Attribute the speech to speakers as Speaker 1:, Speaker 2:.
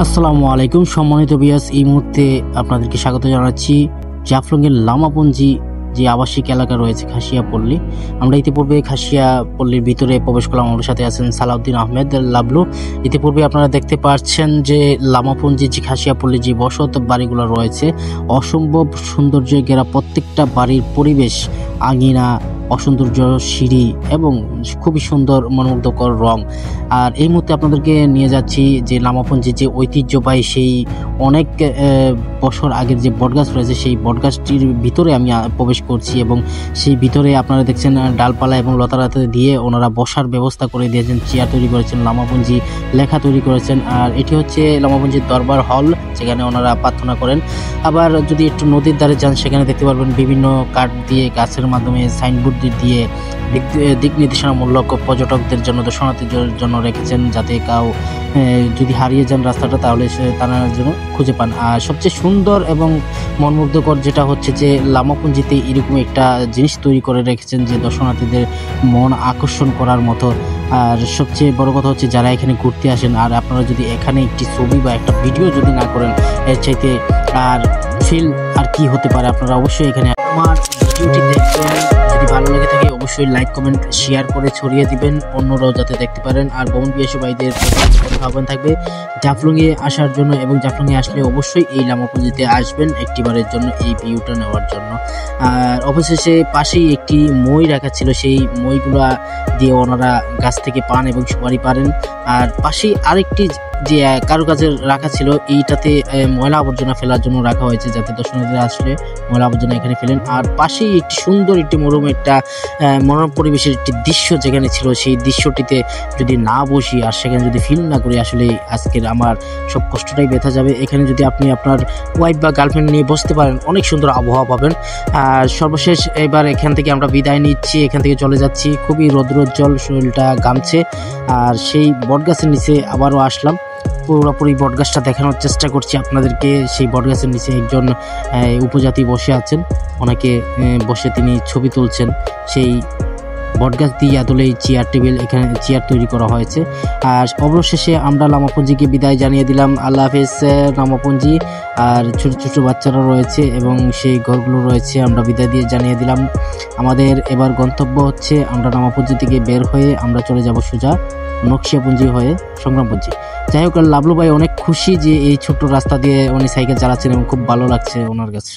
Speaker 1: আসসালামু আলাইকুম সম্মানিত ভিউয়ার্স, এই মুহূর্তে আপনাদেরকে স্বাগত জানাচ্ছি জাফলংয়ের লামাপঞ্জি যে আবাসিক এলাকা রয়েছে খাসিয়া পল্লী। আমরা ইতিপূর্বে খাসিয়া পল্লীর ভিতরে প্রবেশ করলাম। আমাদের সাথে আছেন সালাউদ্দিন আহমেদ লাবলু। ইতিপূর্বে আপনারা দেখতে পাচ্ছেন যে লামাপঞ্জি যে খাসিয়া পল্লী যে বসত বাড়িগুলো রয়েছে, অসম্ভব সৌন্দর্যে ঘেরা। প্রত্যেকটা বাড়ির পরিবেশ, আঙিনা, অসৌন্দর্য সিঁড়ি এবং খুবই সুন্দর মনোমুগ্ধকর রং। আর এই মুহূর্তে আপনাদেরকে নিয়ে যাচ্ছি যে লামাপঞ্জির যে ঐতিহ্যবাহী সেই অনেক বছর আগের যে বটগাছ রয়েছে, সেই বটগাছটির ভিতরে আমি প্রবেশ করছি এবং সেই ভিতরে আপনারা দেখছেন ডালপালা এবং লতারাতে দিয়ে ওনারা বসার ব্যবস্থা করে দিয়েছেন, চেয়ার তৈরি করেছেন, লামাপঞ্জি লেখা তৈরি করেছেন। আর এটি হচ্ছে লামাপঞ্জির দরবার হল, যেখানে ওনারা প্রার্থনা করেন। আবার যদি একটু নদীর ধারে যান, সেখানে দেখতে পারবেন বিভিন্ন কাঠ দিয়ে গাছের মাধ্যমে সাইনবোর্ড দিয়ে দিক নির্দেশনামূলক পর্যটকদের জন্য, দর্শনার্থীদের জন্য রেখেছেন, যাতে কাউ যদি হারিয়ে যান রাস্তাটা তাহলে তারা যেন খুঁজে পান। আর সবচেয়ে সুন্দর এবং মনমুগ্ধকর যেটা হচ্ছে যে লামাপঞ্জিতে এরকম একটা জিনিস তৈরি করে রেখেছেন যে দর্শনার্থীদের মন আকর্ষণ করার মতো। আর সবচেয়ে বড় কথা হচ্ছে যারা এখানে ঘুরতে আসেন, আর আপনারা যদি এখানে একটি ছবি বা একটা ভিডিও যদি না করেন, এর চাইতে আর ফিল আর কি হতে পারে। আপনারা অবশ্যই এখানে আমার ভিডিওটি দেখবেন, যদি ভালো লেগে থাকে অবশ্যই লাইক কমেন্ট শেয়ার করে ছড়িয়ে দিবেন, অন্যরাও যাতে দেখতে পারেন। আর ভ্রমণ পিয়াসী ভাইদের আহ্বান থাকবে জাফলংয়ে আসার জন্য, এবং জাফলংয়ে আসলে অবশ্যই এই লামাপঞ্জিতে আসবেন একটিবারের জন্য এই ভিউটা নেওয়ার জন্য। আর অবশেষে পাশেই একটি মই রাখা ছিল, সেই মইগুলা দিয়ে ওনারা গাছ থেকে পান এবং সুপারি পারেন। আর পাশেই আরেকটি যে কারুকাজের রাখা ছিল, এইটাতে ময়লা আবর্জনা ফেলার জন্য রাখা হয়েছে, যাতে দর্শনার্থীরা আসলে ময়লা আবর্জনা এখানে ফেলেন। আর পাশেই একটি সুন্দর একটি মনোরম পরিবেশের একটি দৃশ্য যেখানে ছিল, সেই দৃশ্যটিতে যদি না বসি আর সেখানে যদি ফিল না করি, আসলে আজকের আমার সব কষ্টটাই ব্যথা যাবে। এখানে যদি আপনি আপনার ওয়াইফ বা গার্লফ্রেন্ড নিয়ে বসতে পারেন, অনেক সুন্দর আবহাওয়া পাবেন। আর সর্বশেষ এবার এখান থেকে আমরা বিদায় নিচ্ছি, এখান থেকে চলে যাচ্ছি। খুবই রৌদ্রোজ্জ্বল, শরীরটা ঘামছে। আর সেই বটগাছের নিচে আবারও আসলাম, পুরোপুরি বটগাছটা দেখানোর চেষ্টা করছি আপনাদেরকে। সেই বটগাছের নিচে একজন উপজাতি বসে আছেন, অনেকে বসে তিনি ছবি তুলছেন। সেই বটগাছ দিয়ে আদলেই চেয়ার টেবিল, এখানে চেয়ার তৈরি করা হয়েছে। আর অবশেষে আমরা লামাপঞ্জিকে বিদায় জানিয়ে দিলাম। আল্লাহ হাফেজ লামাপঞ্জি। আর ছোট ছোট বাচ্চারা রয়েছে এবং সেই ঘরগুলো রয়েছে, আমরা বিদায় দিয়ে জানিয়ে দিলাম। আমাদের এবার গন্তব্য হচ্ছে, আমরা লামাপঞ্জি থেকে বের হয়ে আমরা চলে যাব সোজা নকশিয়াপুঞ্জি হয়ে সংগ্রামপুঞ্জি। যাই হোক, লাবলু ভাই অনেক খুশি যে এই ছোট্ট রাস্তা দিয়ে উনি সাইকেল চালাচ্ছেন এবং খুব ভালো লাগছে ওনার কাছে।